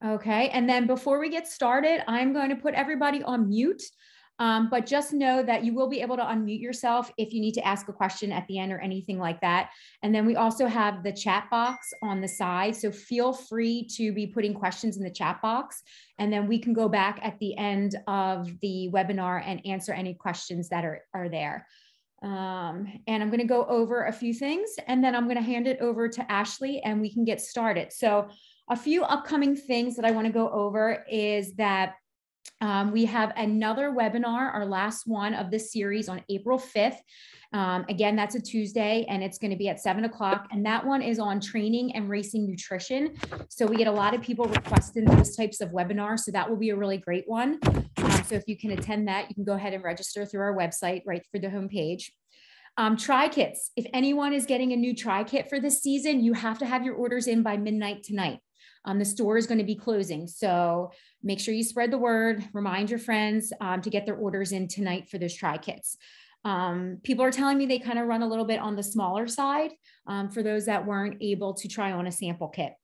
Okay, and then before we get started, I'm going to put everybody on mute, but just know that you will be able to unmute yourself if you need to ask a question at the end or anything like that. And then we also have the chat box on the side, so feel free to be putting questions in the chat box, and then we can go back at the end of the webinar and answer any questions that are there. And I'm going to go over a few things, and then I'm going to hand it over to Ashley and we can get started. So a few upcoming things that I want to go over is that we have another webinar, our last one of this series, on April 5th. Again, that's a Tuesday, and it's going to be at 7 o'clock. And that one is on training and racing nutrition. So we get a lot of people requesting those types of webinars. So that will be a really great one. So if you can attend that, you can go ahead and register through our website right through the homepage. Tri-kits. If anyone is getting a new tri-kit for this season, you have to have your orders in by midnight tonight. The store is going to be closing. So make sure you spread the word, remind your friends to get their orders in tonight for those tri-kits. People are telling me they kind of run a little bit on the smaller side for those that weren't able to try on a sample kit.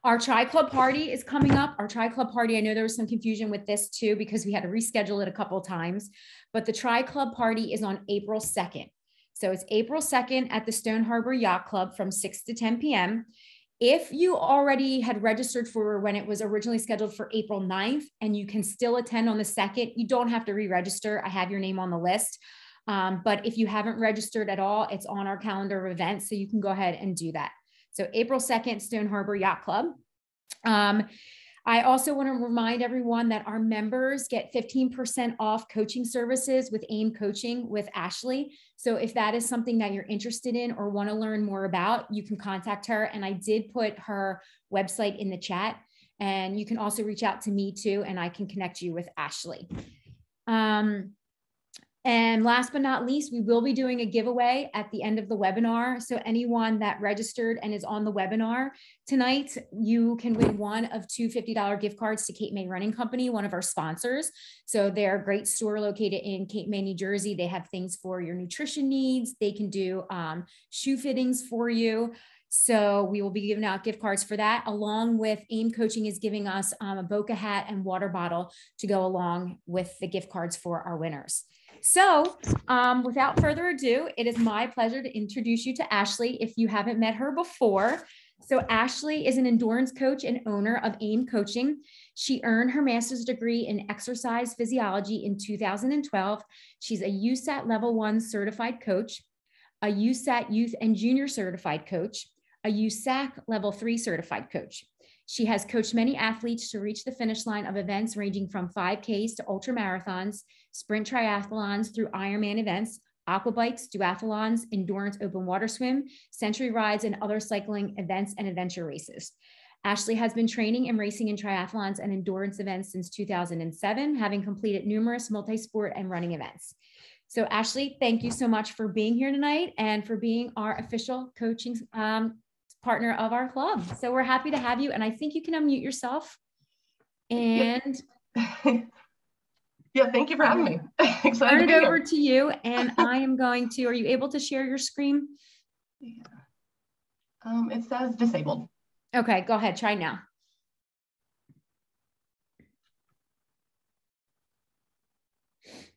Our Tri-Club party is coming up. Our Tri-Club party, I know there was some confusion with this too, because we had to reschedule it a couple of times, but the Tri-Club party is on April 2nd. So it's April 2nd at the Stone Harbor Yacht Club from 6 to 10 p.m. If you already had registered for when it was originally scheduled for April 9th and you can still attend on the 2nd, you don't have to re-register. I have your name on the list. But if you haven't registered at all, it's on our calendar of events. So you can go ahead and do that. So April 2nd, Stone Harbor Yacht Club. I also want to remind everyone that our members get 15% off coaching services with AIM Coaching with Ashley. So if that is something that you're interested in or want to learn more about, you can contact her. And I did put her website in the chat, and you can also reach out to me too, and I can connect you with Ashley. And last but not least, we will be doing a giveaway at the end of the webinar. So anyone that registered and is on the webinar tonight, you can win one of two $50 gift cards to Cape May Running Company, one of our sponsors. So they're a great store located in Cape May, New Jersey. They have things for your nutrition needs. They can do shoe fittings for you. So we will be giving out gift cards for that, along with AIM Coaching is giving us a Boca hat and water bottle to go along with the gift cards for our winners. So without further ado, it is my pleasure to introduce you to Ashley if you haven't met her before. So Ashley is an endurance coach and owner of AIM Coaching. She earned her master's degree in exercise physiology in 2012. She's a USAT Level 1 certified coach, a USAT Youth and Junior certified coach, a USAC Level 3 certified coach. She has coached many athletes to reach the finish line of events ranging from 5Ks to ultra marathons, sprint triathlons through Ironman events, aquabikes, duathlons, endurance open water swim, century rides, and other cycling events and adventure races. Ashley has been training and racing in triathlons and endurance events since 2007, having completed numerous multi-sport and running events. So Ashley, thank you so much for being here tonight and for being our official coaching partner of our club. So we're happy to have you. And I think you can unmute yourself. And yeah, thank you for having me. Excited turn it over to you. And I am going to, are you able to share your screen? Yeah. It says disabled. Okay, go ahead, try now.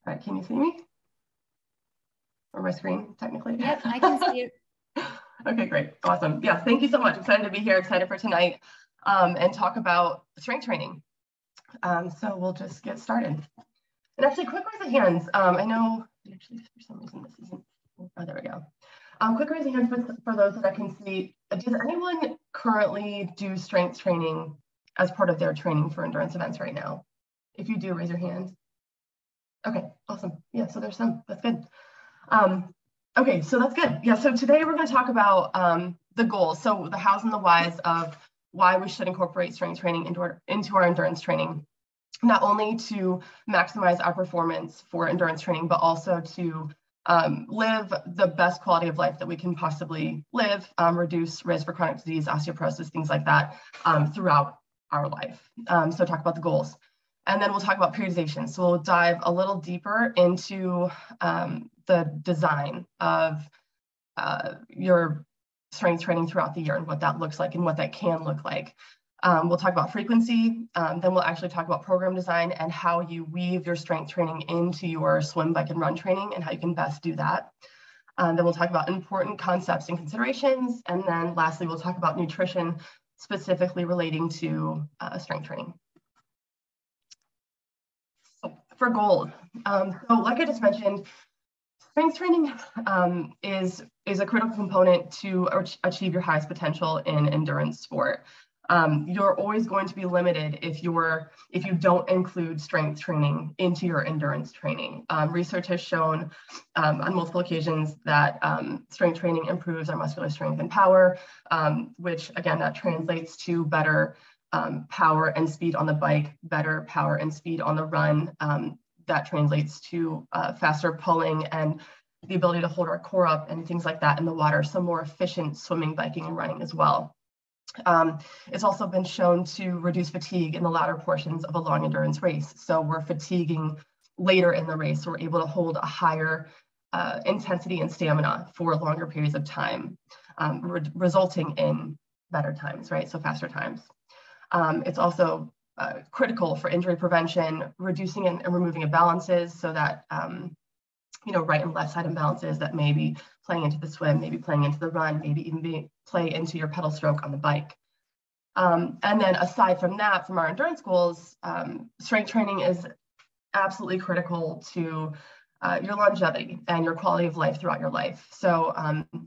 All right, can you see me? Or my screen, technically? Yep, I can see it. Okay, great. Awesome. Yeah, thank you so much. Excited to be here, excited for tonight and talk about strength training. So we'll just get started. And actually, quick raise of hands. I know, actually, for some reason, this isn't, oh, there we go. Quick raise of hands for those that I can see. Does anyone currently do strength training as part of their training for endurance events right now? If you do, raise your hand. Okay, awesome. Yeah, so there's some. That's good. Okay, so that's good. Yeah, so today we're going to talk about the goals. So the hows and the whys of why we should incorporate strength training into our endurance training, not only to maximize our performance for endurance training, but also to live the best quality of life that we can possibly live, reduce risk for chronic disease, osteoporosis, things like that throughout our life. So talk about the goals. And then we'll talk about periodization. So we'll dive a little deeper into the design of your strength training throughout the year and what that looks like and what that can look like. We'll talk about frequency. Then we'll actually talk about program design and how you weave your strength training into your swim, bike, and run training and how you can best do that. Then we'll talk about important concepts and considerations. And then lastly, we'll talk about nutrition, specifically relating to strength training. So for goals, so like I just mentioned, strength training is a critical component to achieve your highest potential in endurance sport. You're always going to be limited if you don't include strength training into your endurance training. Research has shown on multiple occasions that strength training improves our muscular strength and power, which again, that translates to better power and speed on the bike, better power and speed on the run. That translates to faster pulling and the ability to hold our core up and things like that in the water. So more efficient swimming, biking, and running as well. It's also been shown to reduce fatigue in the latter portions of a long endurance race. So we're fatiguing later in the race, so we're able to hold a higher intensity and stamina for longer periods of time, resulting in better times, right? So faster times. It's also critical for injury prevention, reducing and removing imbalances so that, right and left side imbalances that may be playing into the swim, maybe playing into the run, maybe even play into your pedal stroke on the bike. And then aside from that, from our endurance goals, strength training is absolutely critical to your longevity and your quality of life throughout your life. So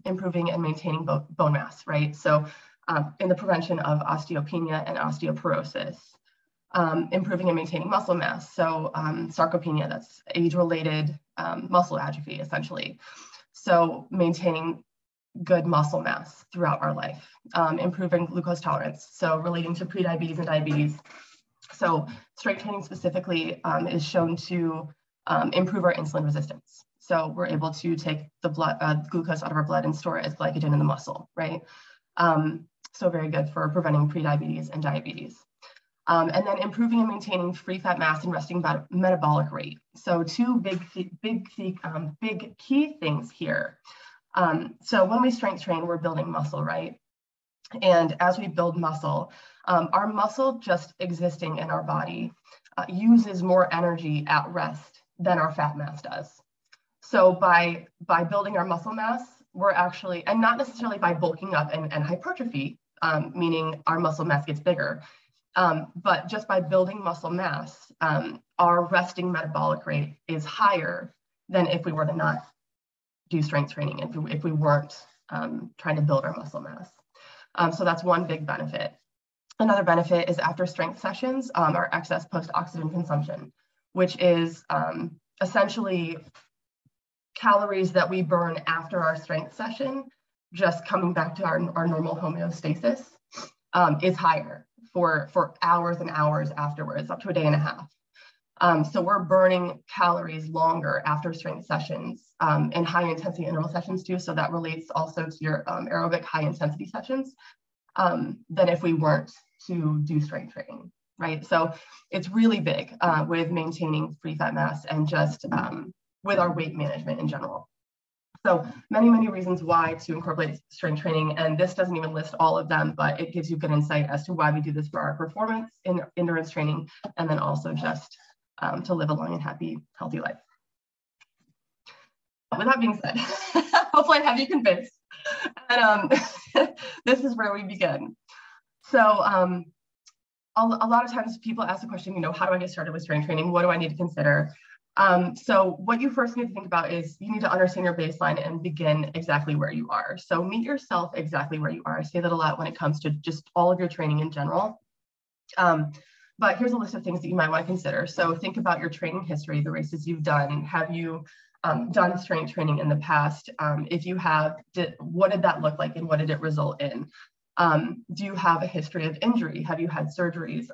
improving and maintaining bone mass, right? So in the prevention of osteopenia and osteoporosis, improving and maintaining muscle mass. So sarcopenia, that's age-related muscle atrophy, essentially. So maintaining good muscle mass throughout our life, improving glucose tolerance. So relating to prediabetes and diabetes. So strength training specifically is shown to improve our insulin resistance. So we're able to take the glucose out of our blood and store it as glycogen in the muscle, right? So very good for preventing prediabetes and diabetes. And then improving and maintaining free fat mass and resting metabolic rate. So two big key things here. So when we strength train, we're building muscle, right? And as we build muscle, our muscle just existing in our body uses more energy at rest than our fat mass does. So by building our muscle mass, we're actually, and not necessarily by bulking up and hypertrophy, meaning our muscle mass gets bigger, but just by building muscle mass, our resting metabolic rate is higher than if we were to not do strength training, if we weren't trying to build our muscle mass. So that's one big benefit. Another benefit is after strength sessions, our excess post-oxidant consumption, which is essentially calories that we burn after our strength session, just coming back to our normal homeostasis, is higher for hours and hours afterwards, up to a day and a half. So we're burning calories longer after strength sessions and high intensity interval sessions too. So that relates also to your aerobic high intensity sessions than if we weren't to do strength training, right? So it's really big with maintaining free fat mass and just with our weight management in general. So many reasons why to incorporate strength training, and this doesn't even list all of them, but it gives you good insight as to why we do this for our performance in endurance training, and then also just to live a long and happy, healthy life. With that being said, hopefully I have you convinced. And this is where we begin. So a lot of times people ask the question, how do I get started with strength training? What do I need to consider? So what you first need to think about is you need to understand your baseline and begin exactly where you are. So meet yourself exactly where you are. I say that a lot when it comes to just all of your training in general. But here's a list of things that you might want to consider. So think about your training history, the races you've done. Have you done strength training in the past? If you have, what did that look like and what did it result in? Do you have a history of injury? Have you had surgeries?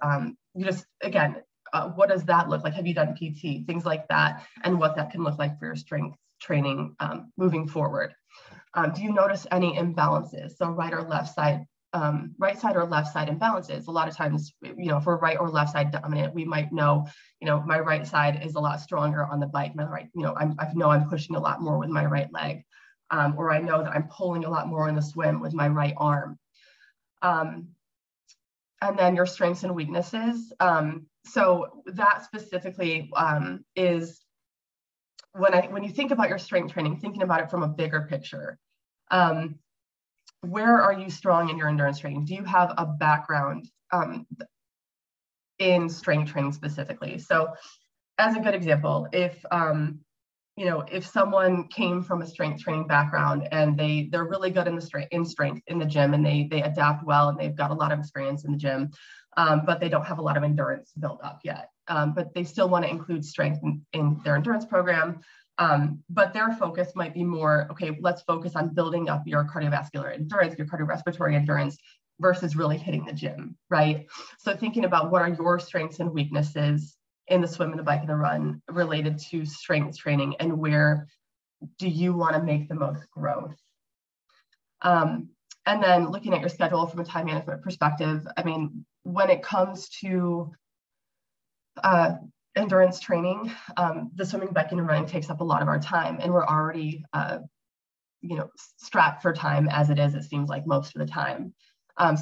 What does that look like? Have you done PT? Things like that, and what that can look like for your strength training moving forward. Do you notice any imbalances? So right or left side, right side or left side imbalances. A lot of times, if we're right or left side dominant, we might know, my right side is a lot stronger on the bike. My right, I know I'm pushing a lot more with my right leg, or I know that I'm pulling a lot more in the swim with my right arm. and then your strengths and weaknesses. So that specifically is when you think about your strength training, thinking about it from a bigger picture. Where are you strong in your endurance training? Do you have a background in strength training specifically? So as a good example, if if someone came from a strength training background and they're really good in strength in the gym, and they adapt well and they've got a lot of experience in the gym, but they don't have a lot of endurance built up yet, but they still want to include strength in their endurance program. But their focus might be more, okay, let's focus on building up your cardiovascular endurance, your cardiorespiratory endurance, versus really hitting the gym, right? So thinking about what are your strengths and weaknesses in the swim and the bike and the run related to strength training, and where do you want to make the most growth? And then looking at your schedule from a time management perspective, I mean, when it comes to endurance training, the swimming, biking, and running takes up a lot of our time, and we're already, strapped for time as it is, it seems like most of the time.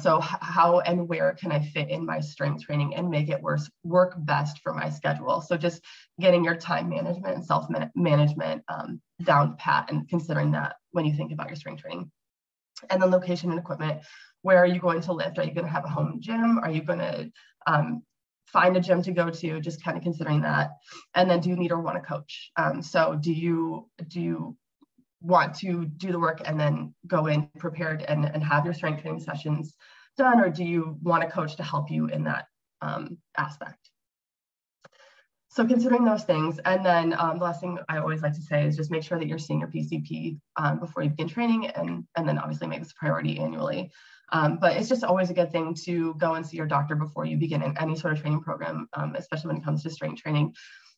So how and where can I fit in my strength training and make it work best for my schedule? So just getting your time management and self-management down pat, and considering that when you think about your strength training. And then location and equipment. Where are you going to lift? Are you going to have a home gym? Are you going to find a gym to go to? Just kind of considering that. And then do you need or want a coach? So do you want to do the work and then go in prepared and have your strength training sessions done, or do you want a coach to help you in that aspect? So considering those things, and then the last thing I always like to say is just make sure that you're seeing your PCP before you begin training, and then obviously make this a priority annually. But it's just always a good thing to go and see your doctor before you begin in any sort of training program, especially when it comes to strength training.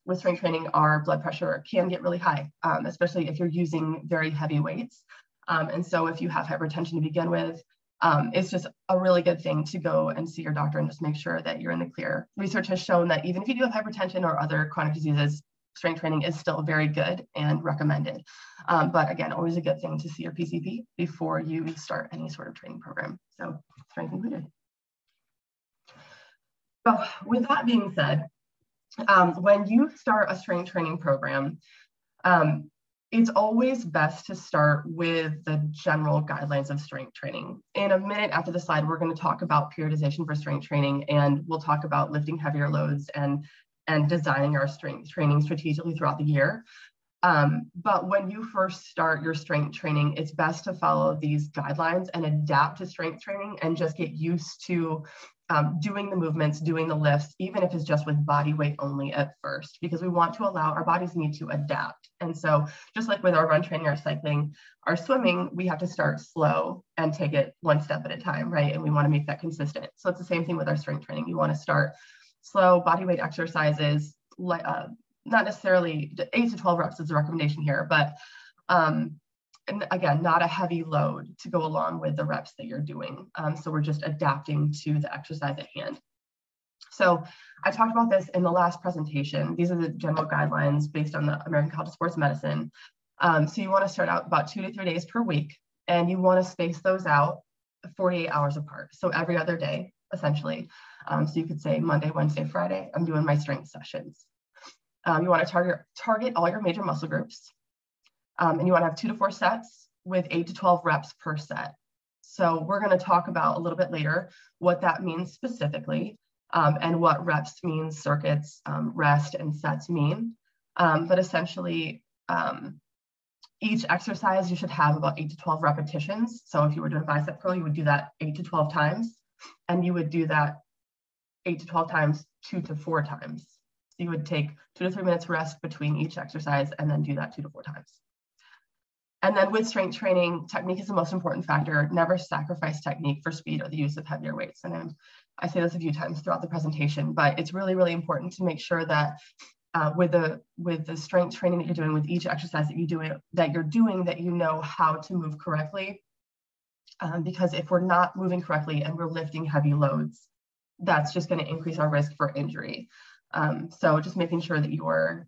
With strength training, our blood pressure can get really high, especially if you're using very heavy weights. And so if you have hypertension to begin with, it's just a really good thing to go and see your doctor and just make sure that you're in the clear. Research has shown that even if you do have hypertension or other chronic diseases, strength training is still very good and recommended. But again, always a good thing to see your PCP before you start any sort of training program. So strength included. So with that being said, when you start a strength training program, it's always best to start with the general guidelines of strength training. In a minute after the slide, we're going to talk about periodization for strength training, and we'll talk about lifting heavier loads and designing our strength training strategically throughout the year. But when you first start your strength training, it's best to follow these guidelines and adapt to strength training and just get used to doing the movements, doing the lifts, even if it's just with body weight only at first, because we want to allow our bodies need to adapt. And so just like with our run training, our cycling, our swimming, we have to start slow and take it one step at a time, right? And we want to make that consistent. So it's the same thing with our strength training. You want to start slow body weight exercises, not necessarily 8 to 12 reps is the recommendation here, but and again, not a heavy load to go along with the reps that you're doing. So we're just adapting to the exercise at hand. So I talked about this in the last presentation. These are the general guidelines based on the American College of Sports Medicine. So you want to start out about 2 to 3 days per week, and you want to space those out 48 hours apart. So every other day, essentially. So you could say Monday, Wednesday, Friday, I'm doing my strength sessions. You want to target all your major muscle groups. And you want to have 2 to 4 sets with 8 to 12 reps per set. So we're going to talk about a little bit later what that means specifically, and what reps means, circuits, rest, and sets mean. But essentially, each exercise, you should have about 8 to 12 repetitions. So if you were doing bicep curl, you would do that 8 to 12 times, and you would do that 8 to 12 times, 2 to 4 times. So you would take 2 to 3 minutes rest between each exercise and then do that 2 to 4 times. And then with strength training, technique is the most important factor. Never sacrifice technique for speed or the use of heavier weights. And I say this a few times throughout the presentation, but it's really, really important to make sure that with the strength training that you're doing, with each exercise that you're doing, that you know how to move correctly. Because if we're not moving correctly and we're lifting heavy loads, that's just going to increase our risk for injury. So just making sure that you are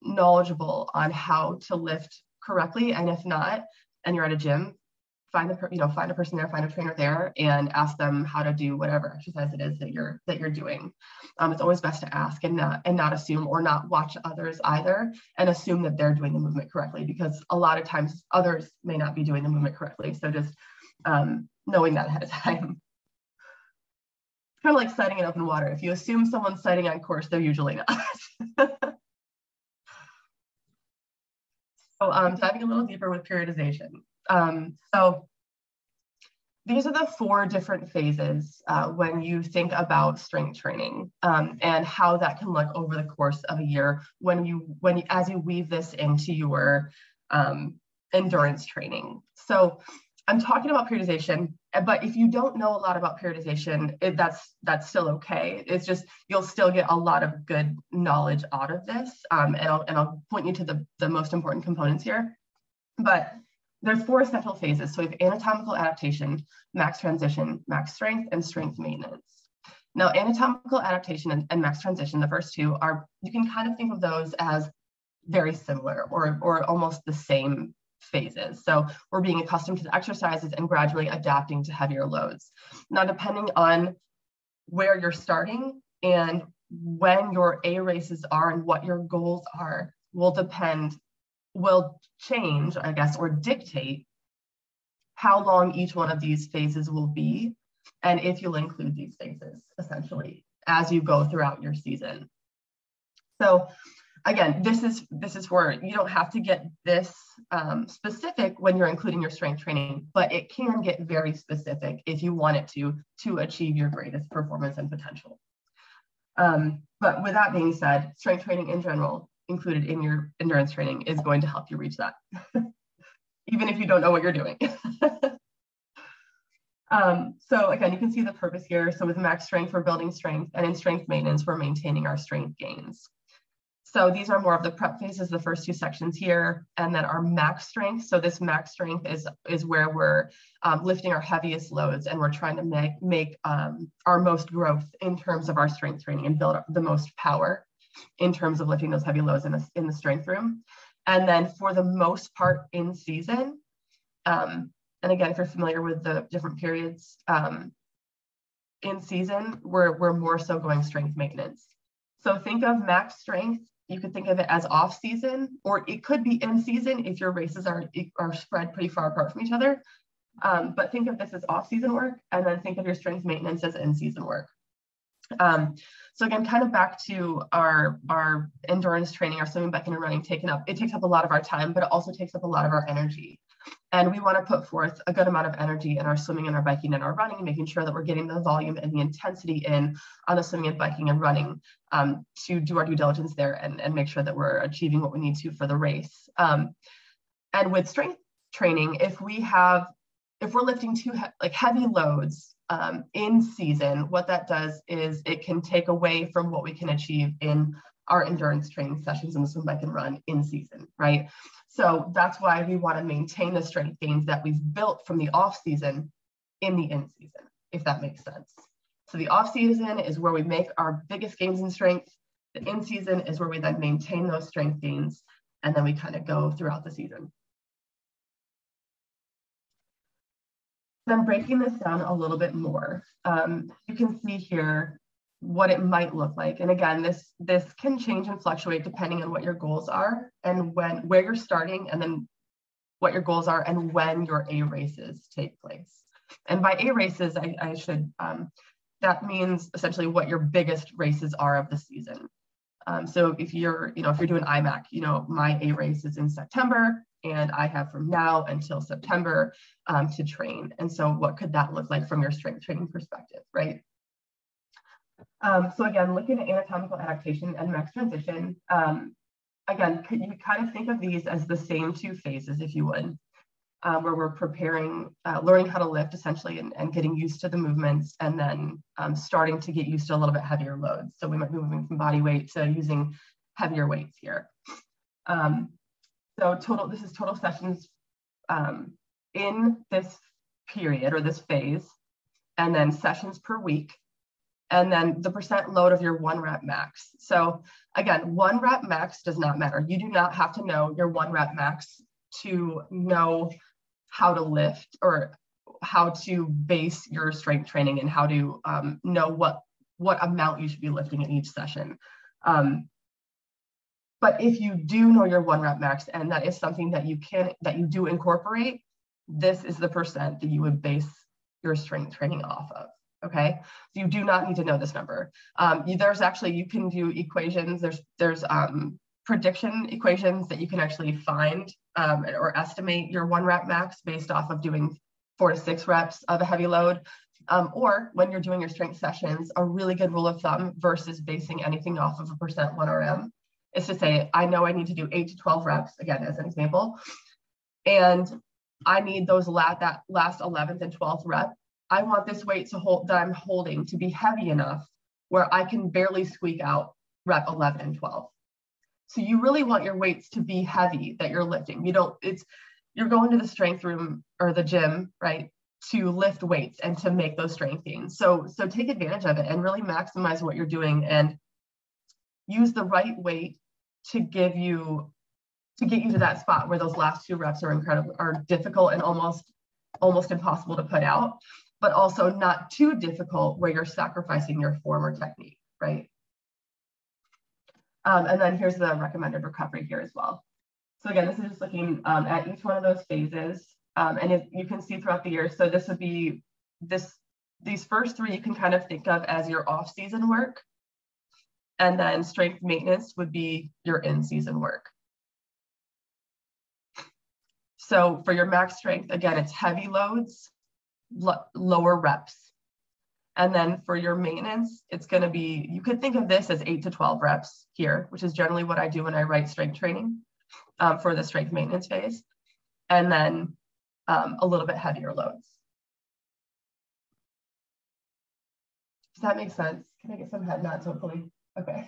knowledgeable on how to lift correctly, and if not, and you're at a gym, find a person there, find a trainer there, and ask them how to do whatever exercise it is that you're doing. It's always best to ask and not assume, or not watch others either and assume that they're doing the movement correctly, because a lot of times others may not be doing the movement correctly. So just knowing that ahead of time. It's kind of like sighting in open water. If you assume someone's sighting on course, they're usually not. So diving a little deeper with periodization. So these are the 4 different phases when you think about strength training, and how that can look over the course of a year as you weave this into your endurance training. So I'm talking about periodization, but if you don't know a lot about periodization, that's still okay. It's just, you'll still get a lot of good knowledge out of this. And I'll point you to the most important components here. But there's 4 essential phases. So we have anatomical adaptation, max transition, max strength, and strength maintenance. Now, anatomical adaptation and max transition, the first 2 are, you can kind of think of those as very similar or almost the same phases. So we're being accustomed to the exercises and gradually adapting to heavier loads. Now, depending on where you're starting and when your A races are and what your goals are will change, I guess, or dictate how long each one of these phases will be, and if you'll include these phases essentially as you go throughout your season. So again, this is where you don't have to get this specific when you're including your strength training, but it can get very specific if you want it to achieve your greatest performance and potential. But with that being said, strength training in general, included in your endurance training, is going to help you reach that, even if you don't know what you're doing. So again, you can see the purpose here. So with max strength, we're building strength, and in strength maintenance, we're maintaining our strength gains. So these are more of the prep phases, the first 2 sections here, and then our max strength. So this max strength is where we're lifting our heaviest loads, and we're trying to make our most growth in terms of our strength training and build up the most power in terms of lifting those heavy loads in the strength room. And then for the most part in season, and again, if you're familiar with the different periods in season, we're more so going strength maintenance. So think of max strength. You could think of it as off season, or it could be in season if your races are spread pretty far apart from each other. But think of this as off season work, and then think of your strength maintenance as in season work. So again, kind of back to our endurance training, our swimming, biking, and running, it takes up a lot of our time, but it also takes up a lot of our energy. And we want to put forth a good amount of energy in our swimming and our biking and our running, making sure that we're getting the volume and the intensity in on the swimming and biking and running to do our due diligence there and make sure that we're achieving what we need to for the race. And with strength training, if we're lifting heavy loads in season, what that does is it can take away from what we can achieve in our endurance training sessions in the swim, bike, and run in season, right? So that's why we want to maintain the strength gains that we've built from the off season in the in season, if that makes sense. So the off season is where we make our biggest gains in strength. The in season is where we then maintain those strength gains, and then we kind of go throughout the season. Then breaking this down a little bit more, you can see here what it might look like. And again, this can change and fluctuate depending on what your goals are and where you're starting, and then what your goals are and when your A races take place. And by A races, I should, that means essentially what your biggest races are of the season. So if you're doing IMAC, my A race is in September, and I have from now until September to train. And so what could that look like from your strength training perspective, right? So again, looking at anatomical adaptation and max transition, again, you kind of think of these as the same 2 phases, if you would, where we're preparing, learning how to lift essentially and getting used to the movements, and then starting to get used to a little bit heavier loads. So we might be moving from body weight to using heavier weights here. So this is total sessions in this period or this phase, and then sessions per week, and then the percent load of your 1 rep max. So again, 1 rep max does not matter. You do not have to know your 1 rep max to know how to lift or how to base your strength training and how to know what amount you should be lifting in each session. But if you do know your 1 rep max, and that is something that you do incorporate, this is the percent that you would base your strength training off of. Okay, so you do not need to know this number. There's actually, you can do equations. There's prediction equations that you can actually find or estimate your 1 rep max based off of doing 4 to 6 reps of a heavy load. Or when you're doing your strength sessions, a really good rule of thumb versus basing anything off of a percent 1RM is to say, I know I need to do 8 to 12 reps, again, as an example, and I need those that last 11th and 12th rep. I want this weight that I'm holding to be heavy enough where I can barely squeak out rep 11 and 12. So you really want your weights to be heavy that you're lifting. You're going to the strength room or the gym, right, to lift weights and to make those strength gains. So take advantage of it and really maximize what you're doing and use the right weight to get you to that spot where those last 2 reps are difficult and almost impossible to put out, but also not too difficult where you're sacrificing your form or technique, right? And then here's the recommended recovery here as well. So again, this is just looking at each one of those phases. And you can see throughout the year, so this would be these first 3 you can kind of think of as your off-season work. And then strength maintenance would be your in-season work. So for your max strength, again, it's heavy loads, lower reps. And then for your maintenance, it's going to be, you could think of this as 8 to 12 reps here, which is generally what I do when I write strength training for the strength maintenance phase. And then a little bit heavier loads. Does that make sense? Can I get some head nods, hopefully? Okay.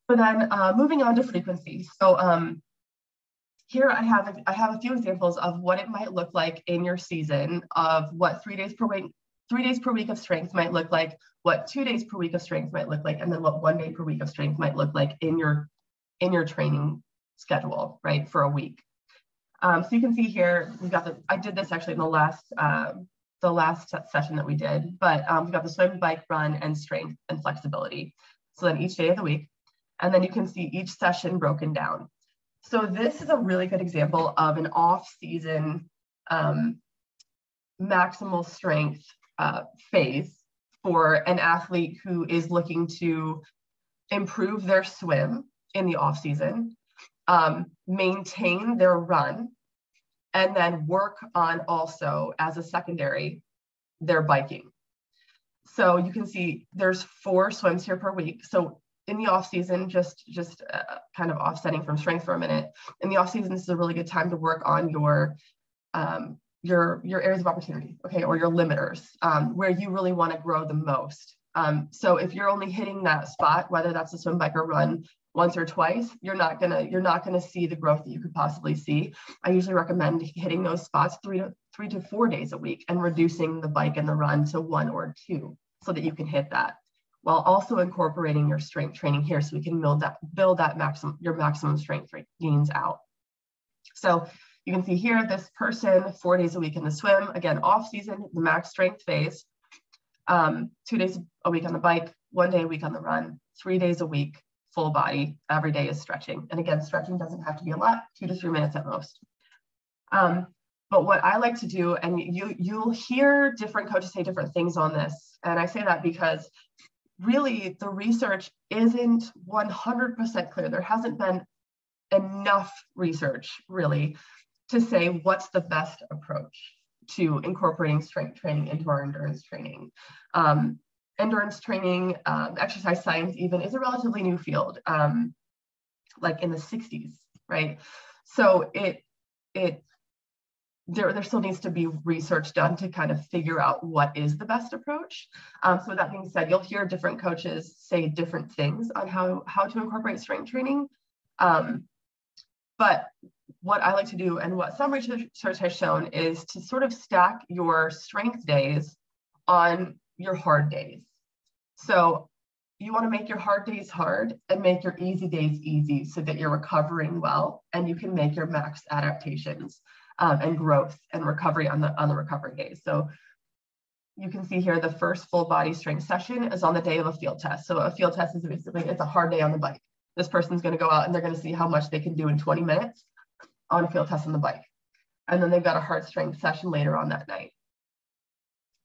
So then moving on to frequency. So here I have a few examples of what it might look like in your season of what 3 days per week of strength might look like, what 2 days per week of strength might look like, and then what 1 day per week of strength might look like in your training schedule, right, for a week. So you can see here, I did this actually in the last session that we did, but we've got the swim, bike, run, and strength and flexibility. So then each day of the week, and then you can see each session broken down. So this is a really good example of an off-season maximal strength phase for an athlete who is looking to improve their swim in the off-season, maintain their run, and then work on also as a secondary their biking. So you can see there's 4 swims here per week. So in the off season, just kind of offsetting from strength for a minute. In the off season, this is a really good time to work on your areas of opportunity, okay, or your limiters, where you really want to grow the most. So if you're only hitting that spot, whether that's a swim, bike, or run, once or twice, you're not gonna see the growth that you could possibly see. I usually recommend hitting those spots 3 to 4 days a week and reducing the bike and the run to 1 or 2 so that you can hit that, while also incorporating your strength training here so we can build your maximum strength gains out. So you can see here, this person, 4 days a week in the swim, again, off season, the max strength phase, 2 days a week on the bike, 1 day a week on the run, 3 days a week, full body, every day is stretching. And again, stretching doesn't have to be a lot, 2 to 3 minutes at most. But what I like to do, and you'll hear different coaches say different things on this. And I say that because really the research isn't 100% clear. There hasn't been enough research really to say what's the best approach to incorporating strength training into our endurance training. Endurance training, exercise science even, is a relatively new field, like in the 60s, right? So there still needs to be research done to kind of figure out what is the best approach. So with that being said, you'll hear different coaches say different things on how to incorporate strength training. But what I like to do, and what some research has shown, is to sort of stack your strength days on your hard days. So you want to make your hard days hard and make your easy days easy so that you're recovering well and you can make your max adaptations and growth and recovery on the recovery days. So you can see here the first full body strength session is on the day of a field test. So a field test is basically, it's a hard day on the bike. This person's going to go out and they're going to see how much they can do in 20 minutes on a field test on the bike. And then they've got a hard strength session later on that night.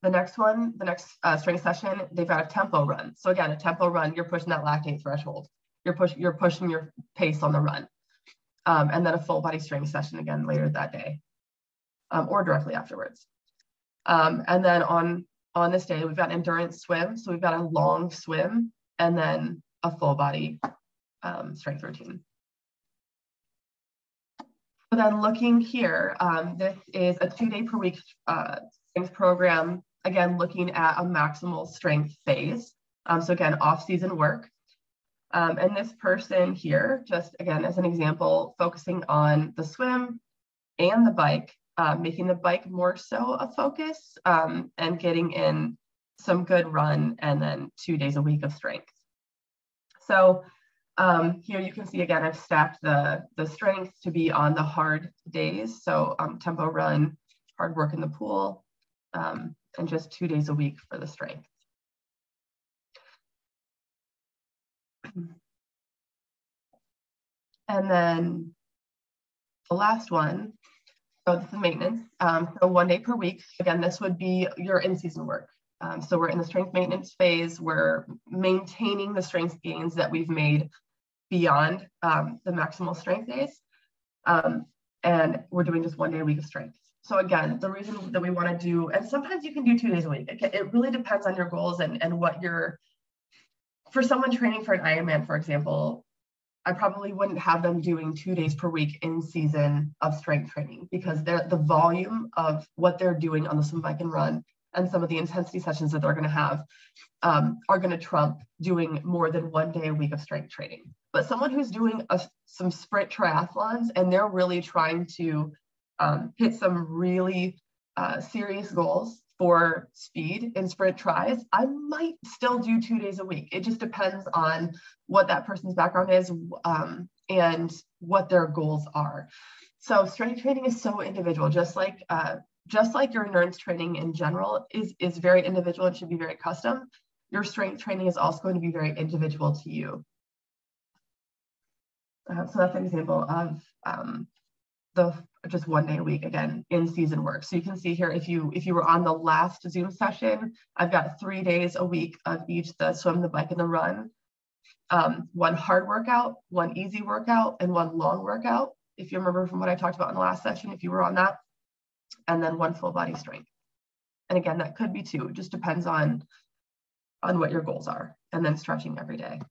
The next strength session, they've got a tempo run. So again, a tempo run, you're pushing that lactate threshold. You're pushing your pace on the run. And then a full body strength session again later that day, or directly afterwards. And then on this day, we've got endurance swim. So we've got a long swim and then a full body strength routine. So then looking here, this is a 2-day per week strength program. Again, looking at a maximal strength phase. So again, off-season work. And this person here, just again, as an example, focusing on the swim and the bike, making the bike more so a focus and getting in some good run and then 2 days a week of strength. So here you can see, again, I've stacked the strength to be on the hard days. So tempo run, hard work in the pool, and just 2 days a week for the strength. And then the last one, so this is maintenance. So 1 day per week. Again, this would be your in-season work. So we're in the strength maintenance phase. We're maintaining the strength gains that we've made beyond the maximal strength days. And we're doing just 1 day a week of strength. So again, the reason that we want to do, and sometimes you can do 2 days a week. It really depends on your goals and what you're, for someone training for an Ironman, for example, I probably wouldn't have them doing 2 days per week in season of strength training because the volume of what they're doing on the swim, bike, and run and some of the intensity sessions that they're going to have are going to trump doing more than 1 day a week of strength training. But someone who's doing some sprint triathlons and they're really trying to hit some really serious goals for speed in sprint tries, I might still do 2 days a week. It just depends on what that person's background is and what their goals are. So strength training is so individual, just like your endurance training in general is very individual and should be very custom. Your strength training is also going to be very individual to you. So that's an example of the just 1 day a week, again, in season work. So you can see here, if you were on the last Zoom session, I've got 3 days a week of each, the swim, the bike, and the run. 1 hard workout, 1 easy workout, and 1 long workout. If you remember from what I talked about in the last session, if you were on that, and then 1 full body strength. And again, that could be 2, it just depends on what your goals are, and then stretching every day.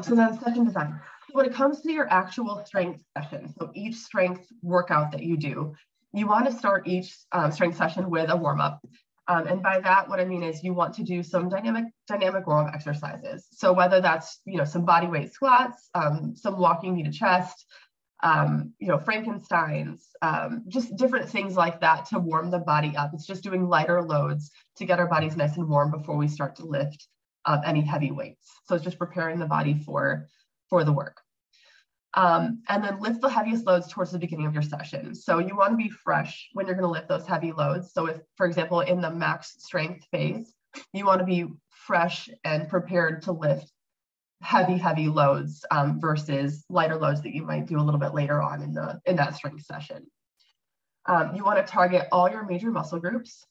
So then session design. When it comes to your actual strength session, so each strength workout that you do, you want to start each strength session with a warm-up. And by that, what I mean is you want to do some dynamic warm-up exercises. So whether that's, some body weight squats, some walking knee to chest, Frankenstein's, just different things like that to warm the body up. It's just doing lighter loads to get our bodies nice and warm before we start to lift any heavy weights. So it's just preparing the body for the work. And then lift the heaviest loads towards the beginning of your session. So you want to be fresh when you're going to lift those heavy loads. So if, for example, in the max strength phase, you want to be fresh and prepared to lift heavy loads versus lighter loads that you might do a little bit later on in that strength session. You want to target all your major muscle groups.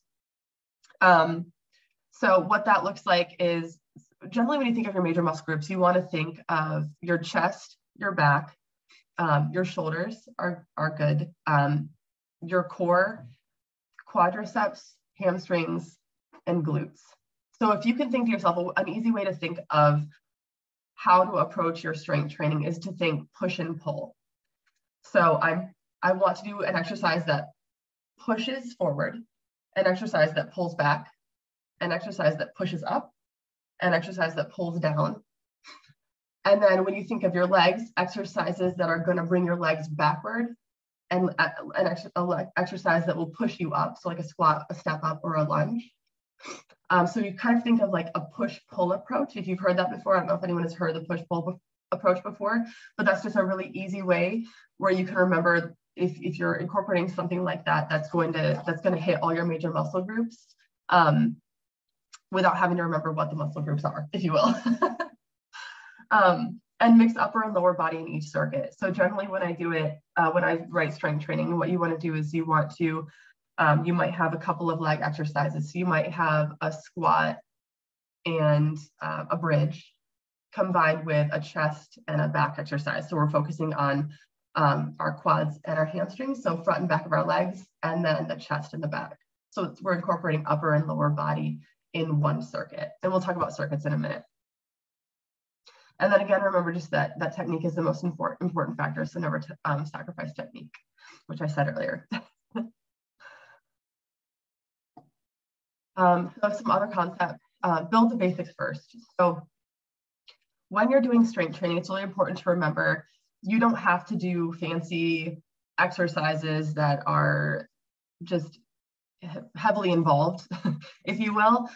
So what that looks like is generally when you think of your major muscle groups, you want to think of your chest, your back, your shoulders are good, your core, quadriceps, hamstrings, and glutes. So if you can think to yourself, an easy way to think of how to approach your strength training is to think push and pull. So I want to do an exercise that pushes forward, an exercise that pulls back, an exercise that pushes up, an exercise that pulls down. And then when you think of your legs, exercises that are going to bring your legs backward an exercise that will push you up, so like a squat, a step up, or a lunge. So you kind of think of like a push-pull approach. If you've heard that before, I don't know if anyone has heard the push-pull approach before, but that's just a really easy way where you can remember if you're incorporating something like that, that's going to hit all your major muscle groups without having to remember what the muscle groups are, if you will. And mix upper and lower body in each circuit. So generally when I do it, when I write strength training, what you want to do is you want to, you might have a couple of leg exercises. So you might have a squat and a bridge combined with a chest and a back exercise. So we're focusing on our quads and our hamstrings, so front and back of our legs, and then the chest and the back. So we're incorporating upper and lower body in one circuit. And we'll talk about circuits in a minute. And then again, remember just that technique is the most important factor, so never sacrifice technique, which I said earlier. So some other concepts, build the basics first. So when you're doing strength training, it's really important to remember you don't have to do fancy exercises that are just heavily involved, if you will.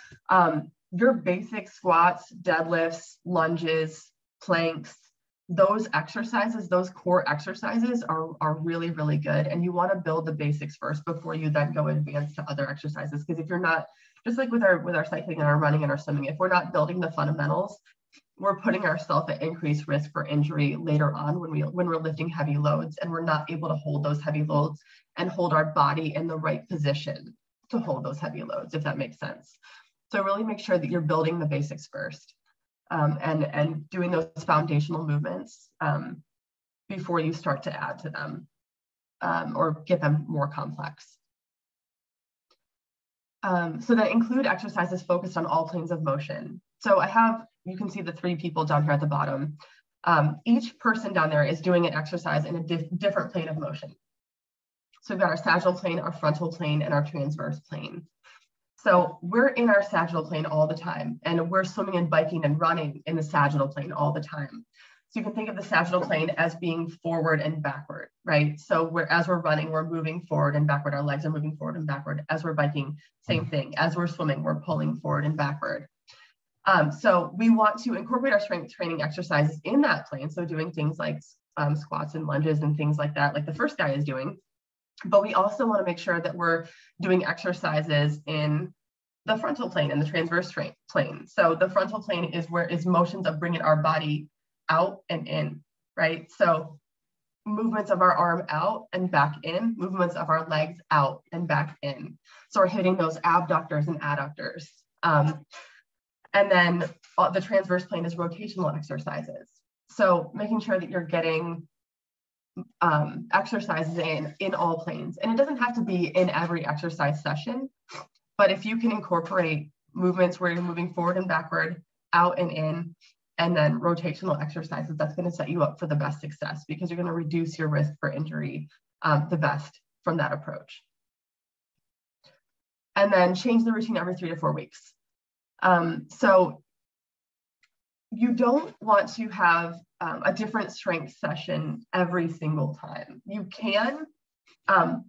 Your basic squats, deadlifts, lunges, planks, those exercises, those core exercises are really, really good. And you want to build the basics first before you then go advance to other exercises. Because if you're not, just like with our cycling and our running and our swimming, if we're not building the fundamentals, we're putting ourselves at increased risk for injury later on when we're lifting heavy loads and we're not able to hold those heavy loads and hold our body in the right position to hold those heavy loads, if that makes sense. So really make sure that you're building the basics first and doing those foundational movements before you start to add to them or get them more complex. So that include exercises focused on all planes of motion. So you can see the 3 people down here at the bottom. Each person down there is doing an exercise in a different plane of motion. So we've got our sagittal plane, our frontal plane, and our transverse plane. So we're in our sagittal plane all the time, and we're swimming and biking and running in the sagittal plane all the time. So you can think of the sagittal plane as being forward and backward, right? So as we're running, we're moving forward and backward. Our legs are moving forward and backward. As we're biking, same thing. As we're swimming, we're pulling forward and backward. So we want to incorporate our strength training exercises in that plane. So doing things like squats and lunges and things like that, like the first guy is doing. But we also want to make sure that we're doing exercises in the frontal plane and the transverse plane. So the frontal plane is motions of bringing our body out and in, right? So movements of our arm out and back in, movements of our legs out and back in. So we're hitting those abductors and adductors. And then the transverse plane is rotational exercises. So making sure that you're getting exercises in all planes. And it doesn't have to be in every exercise session, but if you can incorporate movements where you're moving forward and backward, out and in, and then rotational exercises, that's going to set you up for the best success because you're going to reduce your risk for injury the best from that approach. And then change the routine every 3 to 4 weeks. So you don't want to have a different strength session every single time. You can,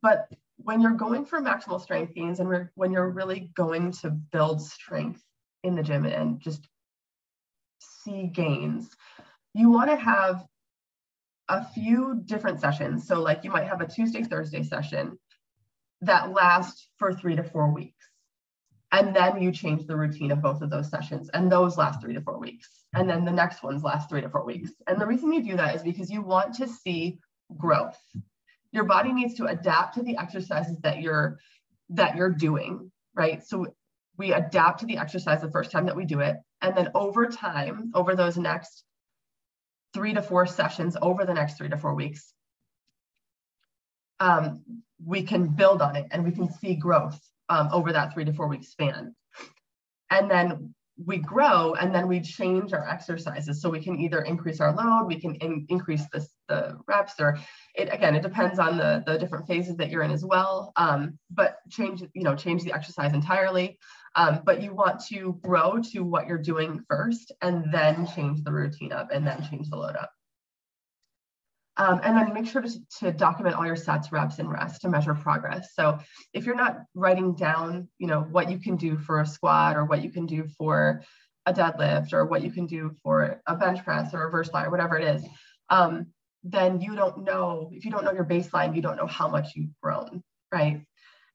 but when you're going for maximal strength gains and when you're really going to build strength in the gym and just see gains, you want to have a few different sessions. So like you might have a Tuesday, Thursday session that lasts for 3 to 4 weeks. And then you change the routine of both of those sessions, and those last 3 to 4 weeks. And then the next ones last 3 to 4 weeks. And the reason you do that is because you want to see growth. Your body needs to adapt to the exercises that you're doing, right? So we adapt to the exercise the first time that we do it. And then over time, over those next 3 to 4 sessions, over the next 3 to 4 weeks, we can build on it and we can see growth over that 3 to 4 week span. And then we grow and then we change our exercises. So we can either increase our load, we can increase the reps, or it depends on the different phases that you're in as well. But change the exercise entirely. But you want to grow to what you're doing first and then change the routine up and then change the load up. And then make sure to document all your sets, reps, and rest to measure progress. So if you're not writing down, what you can do for a squat or what you can do for a deadlift or what you can do for a bench press or a reverse fly or whatever it is, then you don't know, if you don't know your baseline, you don't know how much you've grown, right?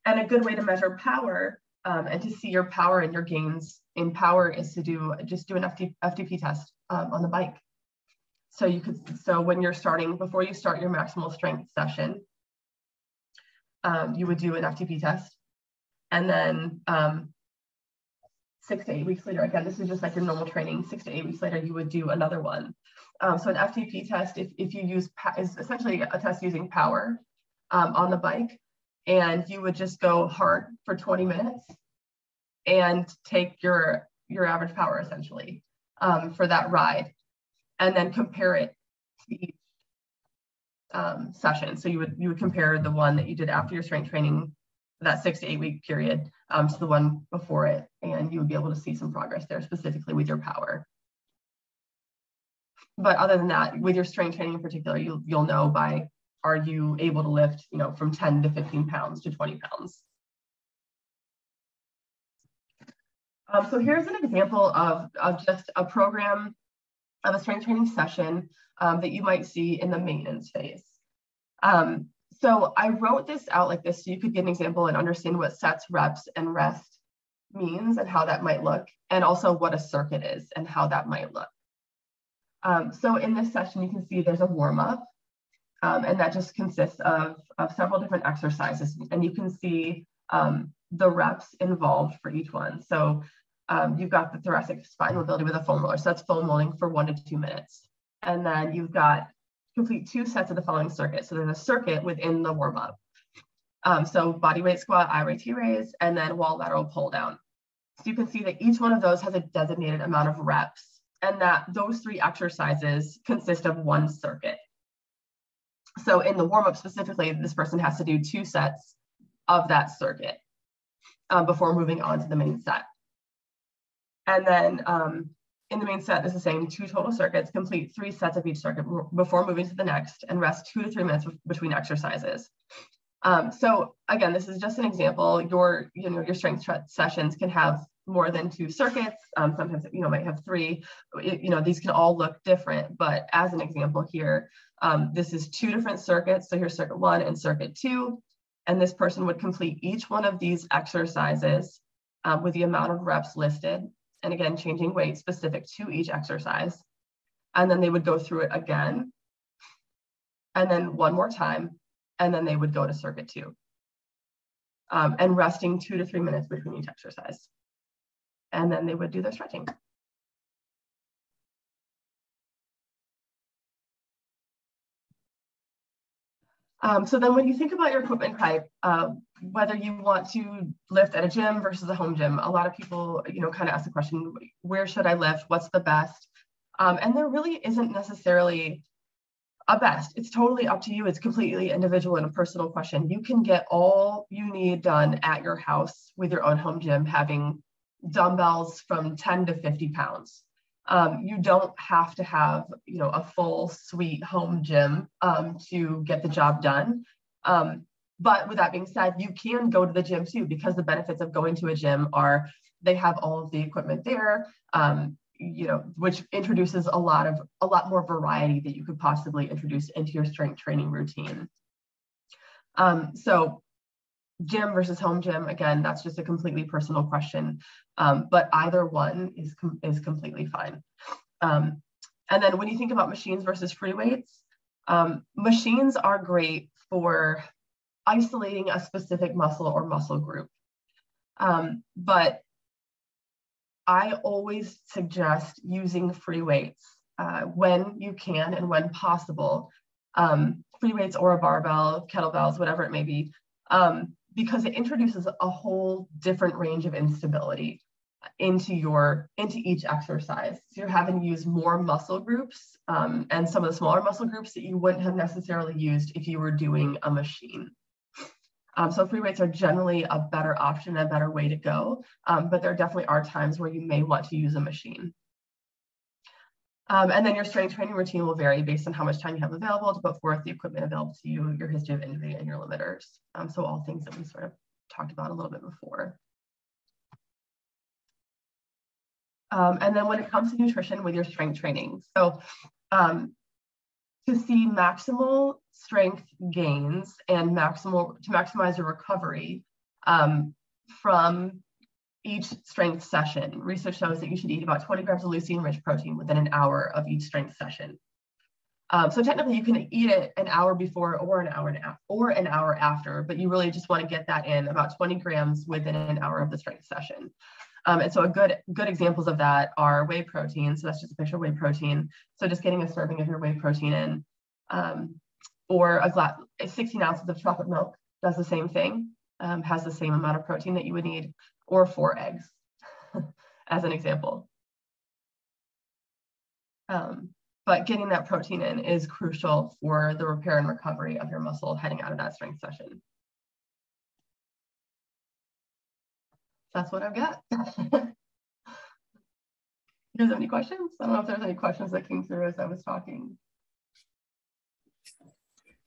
And a good way to measure power and to see your power and your gains in power is to do an FTP test on the bike. So when you're starting, before you start your maximal strength session, you would do an FTP test. And then 6 to 8 weeks later, again, this is just like your normal training, 6 to 8 weeks later, you would do another one. So an FTP test, if you use, is essentially a test using power on the bike. And you would just go hard for 20 minutes and take your average power essentially for that ride. And then compare it to each session. So you would compare the one that you did after your strength training, that 6 to 8 week period, to the one before it, and you would be able to see some progress there specifically with your power. But other than that, with your strength training in particular, you'll know by, are you able to lift, from 10 to 15 pounds to 20 pounds. So here's an example of just a program of a strength training session that you might see in the maintenance phase. So I wrote this out like this so you could get an example and understand what sets, reps, and rest means and how that might look, and also what a circuit is and how that might look. So in this session, you can see there's a warm-up, and that just consists of several different exercises, and you can see the reps involved for each one. So you've got the thoracic spine mobility with a foam roller. So that's foam rolling for 1 to 2 minutes. And then you've got complete 2 sets of the following circuit. So there's a circuit within the warm up. So body weight squat, I-raise, raise, and then wall lateral pull down. So you can see that each one of those has a designated amount of reps, and that those 3 exercises consist of 1 circuit. So in the warm up specifically, this person has to do 2 sets of that circuit before moving on to the main set. And then in the main set, this is saying 2 total circuits, complete 3 sets of each circuit before moving to the next, and rest 2 to 3 minutes between exercises. So again, this is just an example. Your strength sessions can have more than 2 circuits. Sometimes might have 3. These can all look different, but as an example here, this is 2 different circuits. So here's circuit 1 and circuit 2, and this person would complete each one of these exercises with the amount of reps listed. And again, changing weight specific to each exercise. And then they would go through it again, and then 1 more time, and then they would go to circuit 2. And resting 2 to 3 minutes between each exercise. And then they would do their stretching. So then when you think about your equipment type, whether you want to lift at a gym versus a home gym, a lot of people, kind of ask the question, where should I lift? What's the best? And there really isn't necessarily a best. It's totally up to you. It's completely individual and a personal question. You can get all you need done at your house with your own home gym, having dumbbells from 10 to 50 pounds. You don't have to have, a full suite home gym to get the job done. But with that being said, you can go to the gym too, because the benefits of going to a gym are they have all of the equipment there, which introduces a lot more variety that you could possibly introduce into your strength training routine. So gym versus home gym, again, that's just a completely personal question, but either one is completely fine. And then when you think about machines versus free weights, machines are great for isolating a specific muscle or muscle group. But I always suggest using free weights when you can and when possible, free weights or a barbell, kettlebells, whatever it may be, because it introduces a whole different range of instability into each exercise. So you're having to use more muscle groups and some of the smaller muscle groups that you wouldn't have necessarily used if you were doing a machine. So free weights are generally a better option, a better way to go, but there definitely are times where you may want to use a machine. And then your strength training routine will vary based on how much time you have available to put forth, the equipment available to you, your history of injury, and your limiters. So all things that we sort of talked about a little bit before. And then when it comes to nutrition with your strength training, so to see maximal strength gains and to maximize your recovery from each strength session, research shows that you should eat about 20 grams of leucine-rich protein within an hour of each strength session. So technically you can eat it an hour before or an hour after, but you really just want to get that in about 20 grams within an hour of the strength session. And so good examples of that are whey protein. So that's just a picture of whey protein. So just getting a serving of your whey protein in, or 16 ounces of chocolate milk does the same thing, has the same amount of protein that you would need, or 4 eggs as an example. But getting that protein in is crucial for the repair and recovery of your muscle heading out of that strength session. That's what I've got. You guys have any questions? I don't know if there's any questions that came through as I was talking.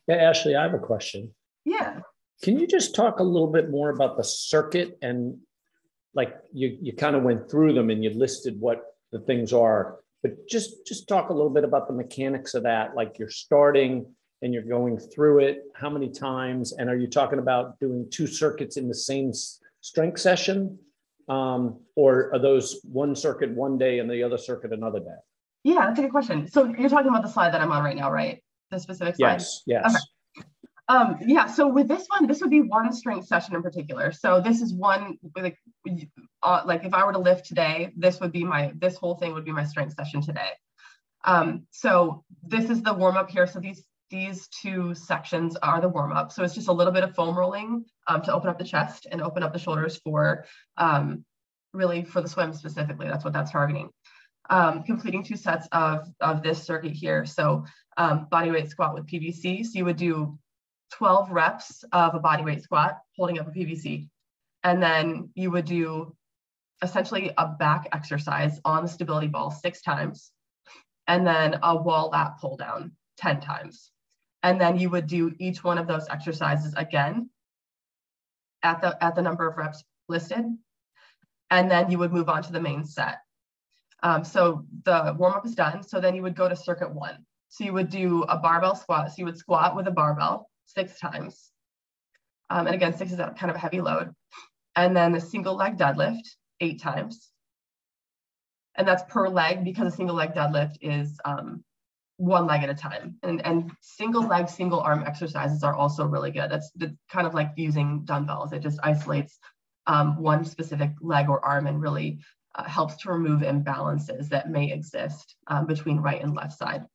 Yeah, Ashley, I have a question. Yeah. Can you just talk a little bit more about the circuit, and like you kind of went through them and you listed what the things are, but just talk a little bit about the mechanics of that, like you're starting and you're going through it, how many times, and are you talking about doing 2 circuits in the same strength session, or are those one circuit one day and the other circuit another day? Yeah, that's a good question. So you're talking about the slide that I'm on right now, right? The specific slide? Yes. Okay. Yeah, so with this one, this would be one strength session in particular. So this is one, like if I were to lift today, this whole thing would be my strength session today. So this is the warm up here. So these 2 sections are the warm up. So it's just a little bit of foam rolling to open up the chest and open up the shoulders for really for the swim specifically. That's what that's targeting. Completing 2 sets of this circuit here. So bodyweight squat with PVC. So you would do 12 reps of a bodyweight squat holding up a PVC. And then you would do essentially a back exercise on the stability ball 6 times. And then a wall lat pull down 10 times. And then you would do each one of those exercises again at the number of reps listed. And then you would move on to the main set. So the warm-up is done. So then you would go to circuit 1. So you would do a barbell squat. So you would squat with a barbell 6 times. And again, 6 is a kind of a heavy load. And then the single leg deadlift 8 times. And that's per leg, because a single leg deadlift is 1 leg at a time. And single leg, single arm exercises are also really good. That's kind of like using dumbbells. It just isolates one specific leg or arm and really helps to remove imbalances that may exist between right and left side.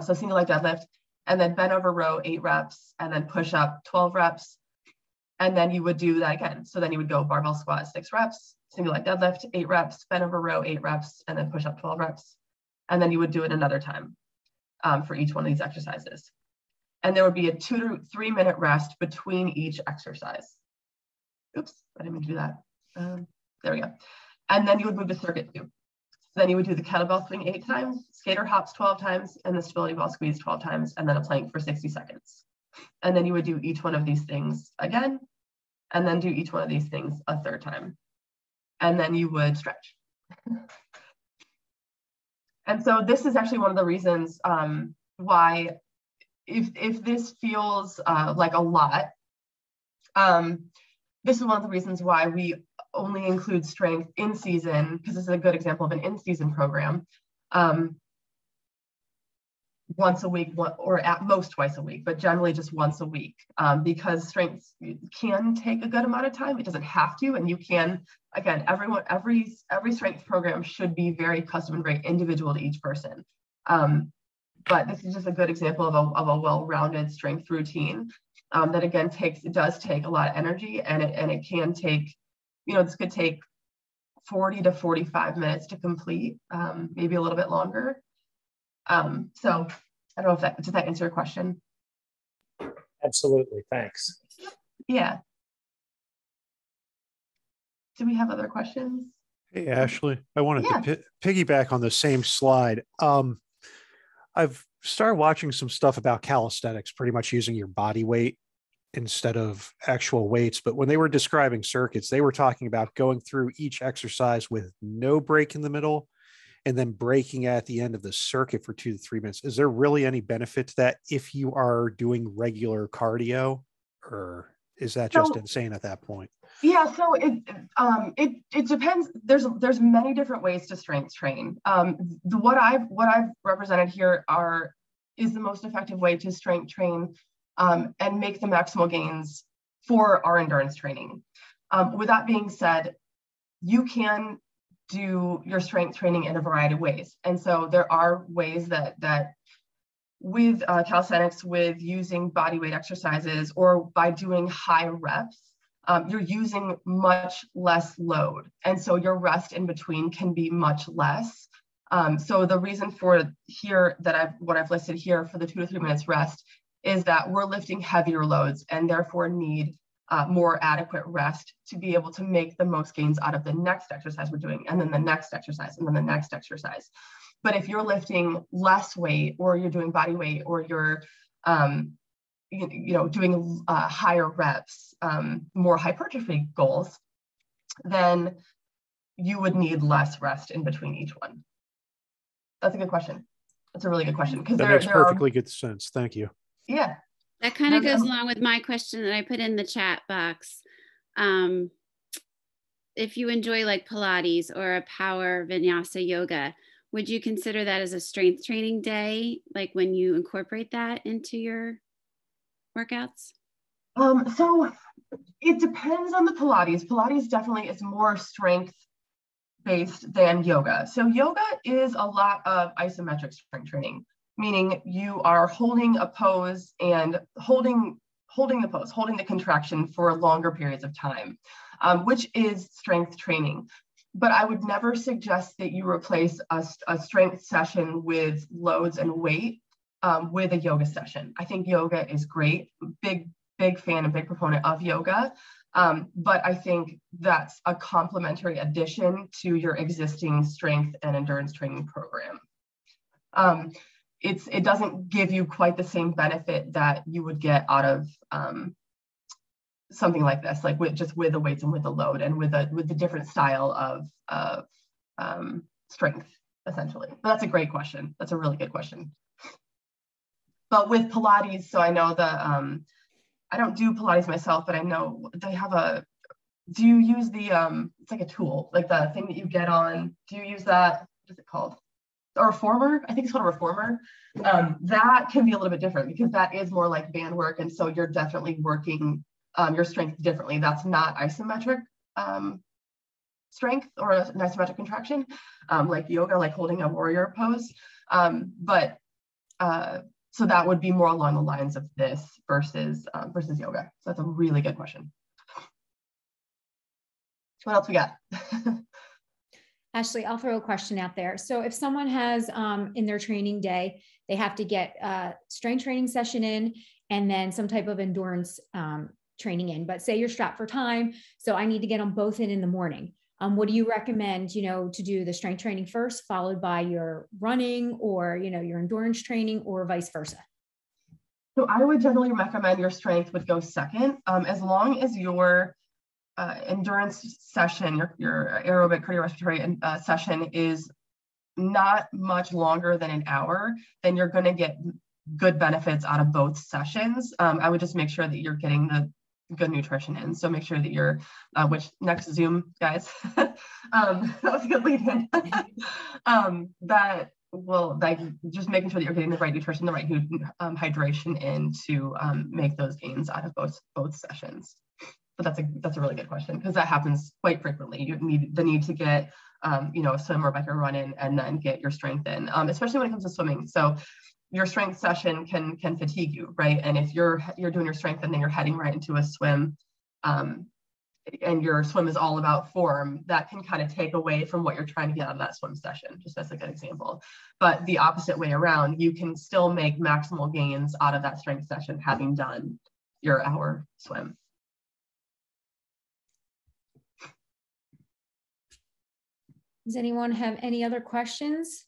So single leg deadlift, and then bent over row 8 reps, and then push up 12 reps. And then you would do that again. So then you would go barbell squat 6 reps, single leg deadlift 8 reps, bent over row 8 reps, and then push up 12 reps. And then you would do it another time for each one of these exercises. And there would be a 2 to 3 minute rest between each exercise. Oops, I didn't mean to do that. There we go. And then you would move to circuit 2. Then you would do the kettlebell swing 8 times, skater hops 12 times, and the stability ball squeeze 12 times, and then a plank for 60 seconds. And then you would do each one of these things again, and then do each one of these things a 3rd time. And then you would stretch. And so this is actually one of the reasons why, if this feels like a lot, this is one of the reasons why we only include strength in season, because this is a good example of an in-season program, once a week, or at most twice a week, but generally just once a week, because strength can take a good amount of time. It doesn't have to, and you can, again, every strength program should be very custom and very individual to each person. But this is just a good example of a well-rounded strength routine that, again, does take a lot of energy, and it can take, this could take 40 to 45 minutes to complete, maybe a little bit longer. So I don't know if does that answer your question? Absolutely, thanks. Yeah. Do we have other questions? Hey, Ashley, I wanted Yeah. to piggyback on the same slide. I've started watching some stuff about calisthenics, pretty much using your body weight instead of actual weights. But when they were describing circuits, they were talking about going through each exercise with no break in the middle and then breaking at the end of the circuit for 2 to 3 minutes. Is there really any benefit to that if you are doing regular cardio, or is that just insane at that point? Yeah, so it depends. There's many different ways to strength train. What I've represented here is the most effective way to strength train and make the maximal gains for our endurance training. With that being said, you can do your strength training in a variety of ways, and so there are ways that with calisthenics, with using body weight exercises or by doing high reps. You're using much less load. And so your rest in between can be much less. So the reason for here what I've listed here for the 2 to 3 minutes rest is that we're lifting heavier loads and therefore need more adequate rest to be able to make the most gains out of the next exercise we're doing, and then the next exercise, and then the next exercise. But if you're lifting less weight, or you're doing body weight, or you're doing higher reps, more hypertrophy goals, then you would need less rest in between each one. That's a good question. That's a really good question. Because that makes perfectly good sense. Thank you. Yeah. That kind of goes along with my question that I put in the chat box. If you enjoy like Pilates or a power vinyasa yoga, would you consider that as a strength training day? Like when you incorporate that into your workouts? So it depends on the Pilates. Pilates definitely is more strength based than yoga. So yoga is a lot of isometric strength training, meaning you are holding a pose and holding the pose, holding the contraction for longer periods of time, which is strength training. But I would never suggest that you replace a strength session with loads and weight with a yoga session. I think yoga is great. Big fan and big proponent of yoga. But I think that's a complementary addition to your existing strength and endurance training program. It doesn't give you quite the same benefit that you would get out of something like this, like with the weights and with the load and with the different style of strength, essentially. But that's a great question. That's a really good question. But with Pilates, so I know I don't do Pilates myself, but I know they have do you use it's like a tool, like the thing that you get on, do you use that? What is it called? A reformer? I think it's called a reformer. That can be a little bit different because that is more like band work. And so you're definitely working your strength differently. That's not isometric strength or an isometric contraction, like yoga, like holding a warrior pose. So that would be more along the lines of this versus yoga. So that's a really good question. What else we got? Ashley, I'll throw a question out there. So if someone has in their training day, they have to get a strength training session in and then some type of endurance training in, but say you're strapped for time, so I need to get them both in the morning. What do you recommend, to do the strength training first, followed by your running or, your endurance training, or vice versa? So I would generally recommend your strength would go second, as long as your endurance session, your aerobic cardiorespiratory session is not much longer than an hour, then you're going to get good benefits out of both sessions. I would just make sure that you're getting the good nutrition in. So make sure that you're, which next Zoom, guys, that was a good lead in. Just making sure that you're getting the right nutrition, the right hydration in to make those gains out of both sessions. But that's a really good question, because that happens quite frequently. You need to get a swim or bike or run in, and then get your strength in, especially when it comes to swimming. So your strength session can fatigue you, right? And if you're doing your strength and then you're heading right into a swim, and your swim is all about form, that can kind of take away from what you're trying to get out of that swim session. Just as a good example. But the opposite way around, you can still make maximal gains out of that strength session having done your hour swim. Does anyone have any other questions?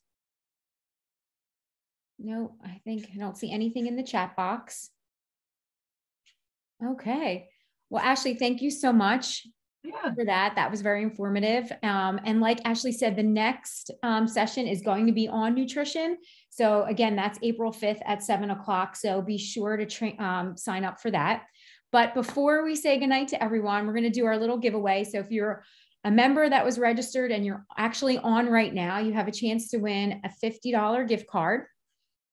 No, I don't see anything in the chat box. Okay. Well, Ashley, thank you so much for that. That was very informative. And like Ashley said, the next session is going to be on nutrition. So again, that's April 5th at 7 o'clock. So be sure to sign up for that. But before we say goodnight to everyone, we're going to do our little giveaway. So if you're a member that was registered and you're actually on right now, you have a chance to win a $50 gift card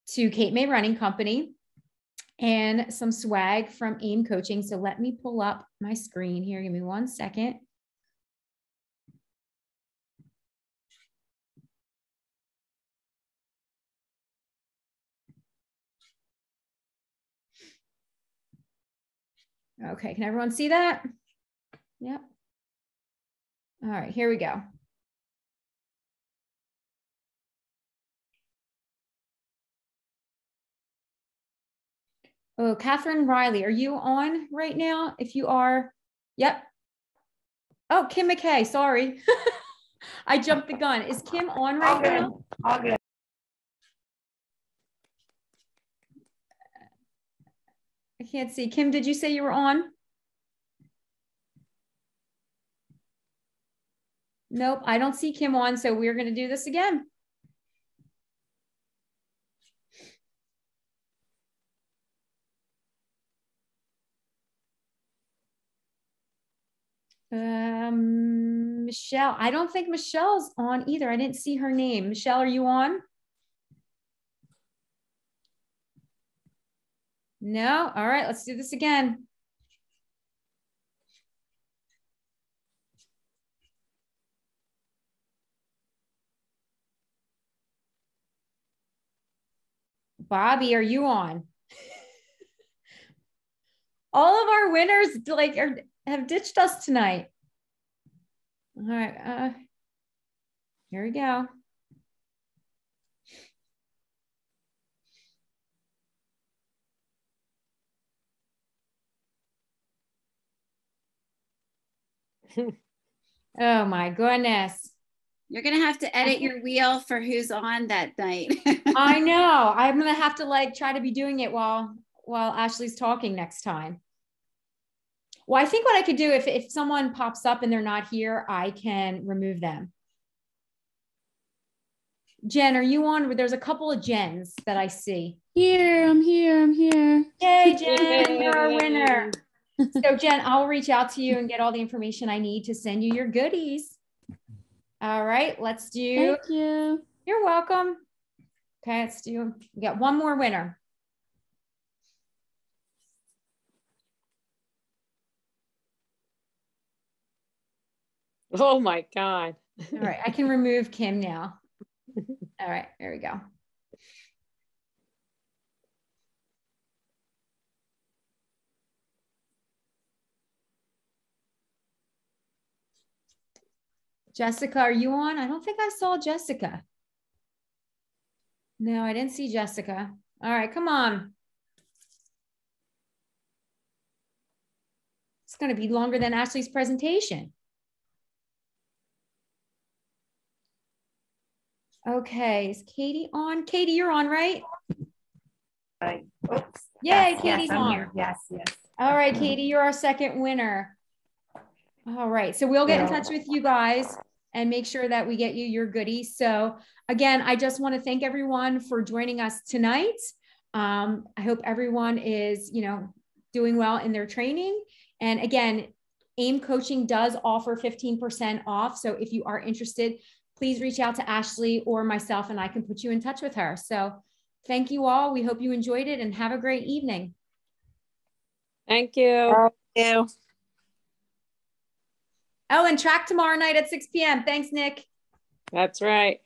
to Cape May Running Company and some swag from AIM Coaching. So let me pull up my screen here. Give me 1 second. Okay, can everyone see that? Yep. All right, here we go. Oh, Catherine Riley, are you on right now? If you are, yep. Oh, Kim McKay, sorry. I jumped the gun. Is Kim on right now? All good. I can't see. Kim, did you say you were on? Nope, I don't see Kim on, so we're going to do this again. Michelle, I don't think Michelle's on either. I didn't see her name. Michelle, are you on? No? All right, let's do this again. Bobby, are you on? All of our winners have ditched us tonight. All right, here we go. Oh my goodness. You're going to have to edit your wheel for who's on that night. I know. I'm going to have to try to be doing it while Ashley's talking next time. Well, I think what I could do if someone pops up and they're not here, I can remove them. Jen, are you on? There's a couple of Jens that I see. Here, I'm here. Yay, Jen, you're our winner. So Jen, I'll reach out to you and get all the information I need to send you your goodies. All right, let's do. Thank you. You're welcome. Okay, let's do. We got one more winner. Oh my God. All right, I can remove Kim now. All right, there we go. Jessica, are you on? I don't think I saw Jessica. No, I didn't see Jessica. All right, come on. It's going to be longer than Ashley's presentation. Okay, is Katie on? Katie, you're on, right? Oops. Yay, Yes, Katie's I'm on. here. Yes. All right, Katie, you're our second winner. All right, so we'll get in touch with you guys and make sure that we get you your goodies. So again, I just want to thank everyone for joining us tonight. I hope everyone is, doing well in their training. And again, AIM Coaching does offer 15% off. So if you are interested, please reach out to Ashley or myself and I can put you in touch with her. So thank you all. We hope you enjoyed it and have a great evening. Thank you. Thank you. Oh, and track tomorrow night at 6 p.m. Thanks, Nick. That's right.